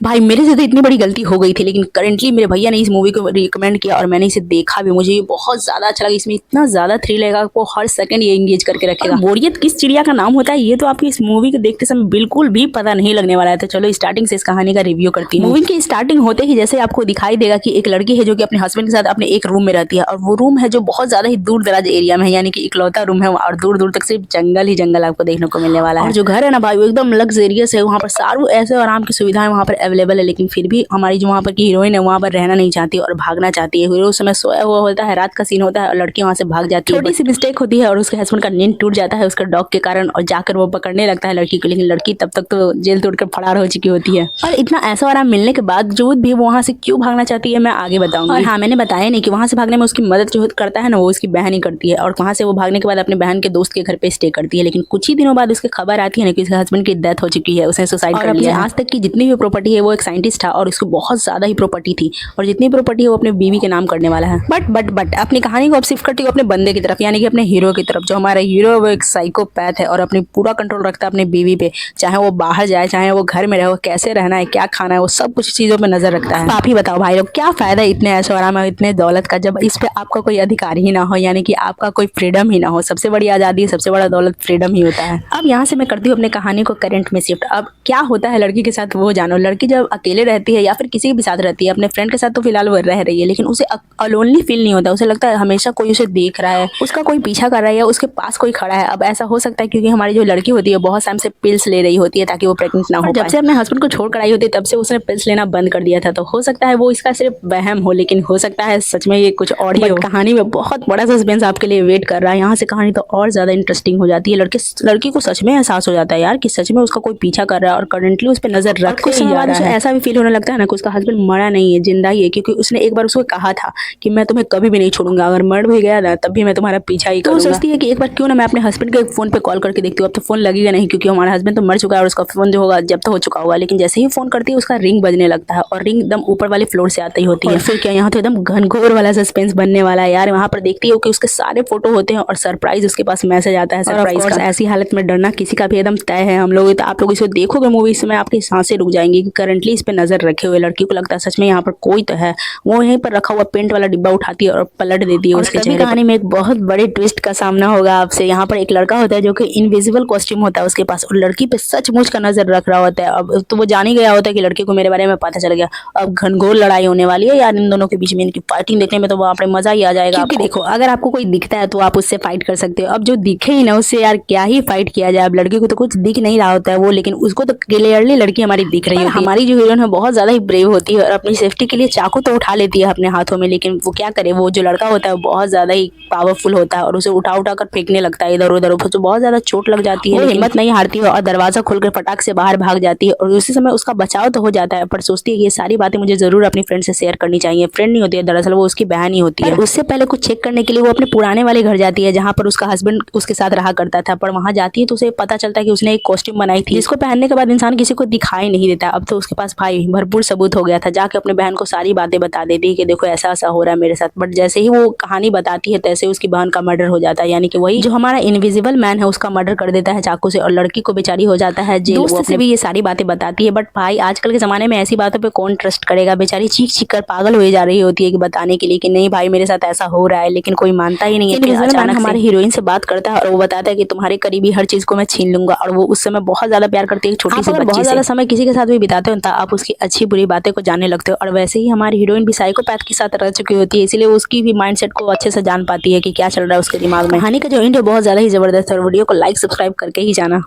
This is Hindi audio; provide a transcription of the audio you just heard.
भाई मेरे से तो इतनी बड़ी गलती हो गई थी, लेकिन करेंटली मेरे भैया ने इस मूवी को रिकमेंड किया और मैंने इसे देखा भी। मुझे ये बहुत ज़्यादा अच्छा लगा। इसमें इतना ज़्यादा थ्रिल है, आपको हर सेकंड ये एंगेज करके रखेगा। बोरियत किस चिड़िया का नाम होता है ये तो आपकी इस मूवी को देखते समय बिल्कुल भी पता नहीं लगने वाला है। तो चलो स्टार्टिंग से इस कहानी का रिव्यू करती हूँ। मूवी की स्टार्टिंग होते ही जैसे आपको दिखाई देगा कि एक लड़की है जो कि अपने हस्बैंड के साथ अपने एक रूम में रहती है, और वो रूम है जो बहुत ज़्यादा ही दूर दराज एरिया में है, यानी कि इकलौता रूम है और दूर दूर तक सिर्फ जंगल ही जंगल आपको देखने को मिलने वाला है। और जो घर है ना भाई वो एकदम लग्जरियस है, वहाँ पर सारू ऐसे आराम की सुविधाएं वहाँ पर अवेलेबल है। लेकिन फिर भी हमारी जो वहाँ पर की हीरोइन है वहाँ पर रहना नहीं चाहती और भागना चाहती है। हीरो उस समय सोया हुआ होता है, रात का सीन होता है और लड़की वहाँ से भाग जाती है। छोटी सी मिस्टेक होती है और उसके हस्बैंड का नींद टूट जाता है उसका डॉग के कारण, और जाकर वो पकड़ने लगता है लड़की को। लेकिन लड़की तब तक तो जेल तोड़कर फरार हो चुकी होती है। और इतना ऐसा आराम मिलने के बावजूद भी वहाँ से क्यों भागना चाहती है मैं आगे बताऊंगी। और हाँ, मैंने बताया नहीं कि वहाँ से भागने में उसकी मदद जो करता है ना वो उसकी बहन ही करती है, और वहाँ से वो भागने के बाद अपने बहन के दोस्त के घर पे स्टे करती है। लेकिन कुछ ही दिनों बाद उसके खबर आती है ना कि उसके हस्बैंड की डेथ हो चुकी है, उसने सुसाइड कर लिया है। आज तक की जितनी भी प्रॉपर्टी है वो एक साइंटिस्ट था और उसको बहुत ज्यादा ही प्रॉपर्टी थी, और जितनी प्रॉपर्टी है वो अपने बीवी के नाम करने वाला है। बट अपनी कहानी को अब शिफ्ट करती हूँ अपने बंदे की तरफ, यानी कि अपने हीरो की तरफ। जो हमारा हीरो है वो एक साइकोपैथ है और अपनी पूरा कंट्रोल रखता है अपनी बीवी पे। चाहे वो बाहर जाए चाहे वो घर में रहे, वो कैसे रहना है क्या खाना है वो सब कुछ चीजों पे नजर रखता है। आप ही बताओ भाई लोग, क्या फायदा इतने ऐशो आराम और इतने दौलत का जब इस पे आपका कोई अधिकार ही ना हो, यानी कि आपका कोई फ्रीडम ही ना हो। सबसे बड़ी आजादी सबसे बड़ा दौलत फ्रीडम ही होता है। अब यहाँ से मैं करती हूँ अपने कहानी को करंट में शिफ्ट। अब क्या होता है लड़की के साथ वो जानो। लड़की जब अकेले रहती है या फिर किसी के भी साथ रहती है, अपने फ्रेंड के साथ तो फिलहाल वो रह रही है, लेकिन उसे अलोनली फील नहीं होता। उसे लगता है हमेशा कोई उसे देख रहा है, उसका कोई पीछा कर रहा है या उसके पास कोई खड़ा है। अब ऐसा हो सकता है क्योंकि हमारी जो लड़की होती है बहुत टाइम से पिल्स ले रही होती है ताकि वो प्रेग्नेंट ना हो। जब से अपने हस्बैंड को छोड़ कर आई होती है तब से उसने पिल्स लेना बंद कर दिया था। तो हो सकता है वो इसका सिर्फ वहम हो, लेकिन हो सकता है सच में ये कुछ और ही हो। कहानी में बहुत बड़ा सस्पेंस आपके लिए वेट कर रहा है। यहाँ से कहानी तो और ज्यादा इंटरेस्टिंग हो जाती है। लड़की को सच में एहसास हो जाता है यार कि सच में उसका कोई पीछा कर रहा है और करंटली उस पर नजर रख के ही जा रहा है। ऐसा भी फील होने लगता है ना कि उसका हस्बैंड मरा नहीं है, जिंदा ही है, क्योंकि उसने एक बार उसको कहा था कि मैं तुम्हें कभी भी नहीं छोड़ूंगा, अगर मर भी गया ना तब भी मैं तुम्हारा पीछा ही करूंगा। तो सोचती है कि एक बार क्यों ना मैं अपने हस्बैंड के फोन पे कॉल करके देखती हूँ। अब तो फोन लगेगा नहीं क्योंकि हमारा हस्बैंड तो मर चुका है और उसका फोन जो होगा जब तो हो चुका होगा। लेकिन जैसे ही फोन करती है उसका रिंग बजने लगता है और रिंग एकदम ऊपर वाले फ्लोर से आती होती है। फिर क्या यहाँ तो एकदम घनघोर वाला सस्पेंस बनने वाला है यार। वहाँ पर देखती है कि उसके सारे फोटो होते हैं और सरप्राइज उसके पास मैसेज आता है सरप्राइज का। ऐसी हालत में डरना किसी का भी एकदम तय है हम लोग। तो आप लोग इसे देखोगे मूवी में आपकी सांसें रुक जाएंगी कि करंटली इस पे नजर रखे हुए लड़की को लगता है सच में यहाँ पर कोई तो है। वो यहीं पर रखा हुआ पेंट वाला डिब्बा उठाती है और पलट देती है उसके चेहरे पर। कहानी में एक बहुत बड़े ट्विस्ट का सामना होगा आपसे। यहाँ पर एक लड़का होता है जो कि इनविजिबल कॉस्ट्यूम होता है उसके पास, और लड़की पे सचमुच का नजर रख रहा होता है। अब तो वो जान ही गया होता है कि लड़की को मेरे बारे में पता चल गया। अब घनघोर लड़ाई होने वाली है यार इन दोनों के बीच में। इनकी फाइटिंग देखने में तो वहाँ पर मजा ही आ जाएगा। क्योंकि देखो अगर आपको कोई दिखता है तो आप उससे फाइट कर सकते हो। अब जो दिखे ही ना उससे यार क्या ही फाइट किया जाए। अब लड़की को तो कुछ दिख नहीं रहा होता है वो, लेकिन उसको तो क्लियरली लड़की हमारी दिख रही है। हमारी जो हीरोइन है बहुत ज्यादा ही ब्रेव होती है और अपनी सेफ्टी के लिए चाकू तो उठा लेती है अपने हाथों में। लेकिन वो क्या करे, वो जो लड़का होता है वो बहुत ज्यादा ही पावरफुल होता है और उसे उठा उठा कर फेंकने लगता है इधर उधर। तो बहुत ज्यादा चोट लग जाती है, हिम्मत नहीं हारती है और दरवाजा खोलकर फटाक से बाहर भाग जाती है। और उसी समय उसका बचाव तो हो जाता है, पर सोचती है कि ये सारी बातें मुझे जरूर अपनी फ्रेंड से शेयर करनी चाहिए। फ्रेंड नहीं होती है दरअसल, वो उसकी बहन ही होती है। उससे पहले कुछ चेक करने के लिए वो अपने पुराने वाले घर जाती है जहाँ पर उसका हस्बैंड उसके साथ रहा करता था। पर वहाँ जाती है तो उसे पता चलता है कि उसने एक कॉस्ट्यूम बनाई थी जिसको पहनने के बाद इंसान किसी को दिखाई नहीं देता। अब तो उसके पास भाई भरपूर सबूत हो गया था। जाके अपने बहन को सारी बातें बता देती है कि देखो ऐसा ऐसा हो रहा है मेरे साथ। बट जैसे ही वो कहानी बताती है तैसे उसकी बहन का मर्डर हो जाता है, यानी कि वही जो हमारा इनविजिबल मैन है उसका मर्डर कर देता है चाकू से, और लड़की को बेचारी हो जाता है जेल। दोस्त से भी ये सारी बातें बताती है, बट भाई आजकल के जमाने में ऐसी बातों पे कौन ट्रस्ट करेगा। बेचारी चीख चीख कर पागल हो जा रही होती है कि बताने के लिए कि नहीं भाई मेरे साथ ऐसा हो रहा है, लेकिन कोई मानता ही नहीं है। फिर अचानक हमारे हीरोइन से बात करता है और वो बताता है कि तुम्हारे करीबी हर चीज को मैं छीन लूंगा। और वो उस समय बहुत ज्यादा प्यार करती है छोटी सी बच्ची से। बहुत ज्यादा समय किसी के साथ भी बिताते हो तो आप उसकी अच्छी बुरी बातें को जानने लगते हो। और वैसे ही हमारी हीरोइन भी साइकोपैथ के साथ रह चुकी होती है, इसलिए उसकी भी माइंडसेट को अच्छे से जान पाती है कि क्या चल रहा है उसके दिमाग में। कहानी का जो एंड है बहुत ज्यादा ही जबरदस्त है और वीडियो को लाइक सब्सक्राइब करके ही जाना।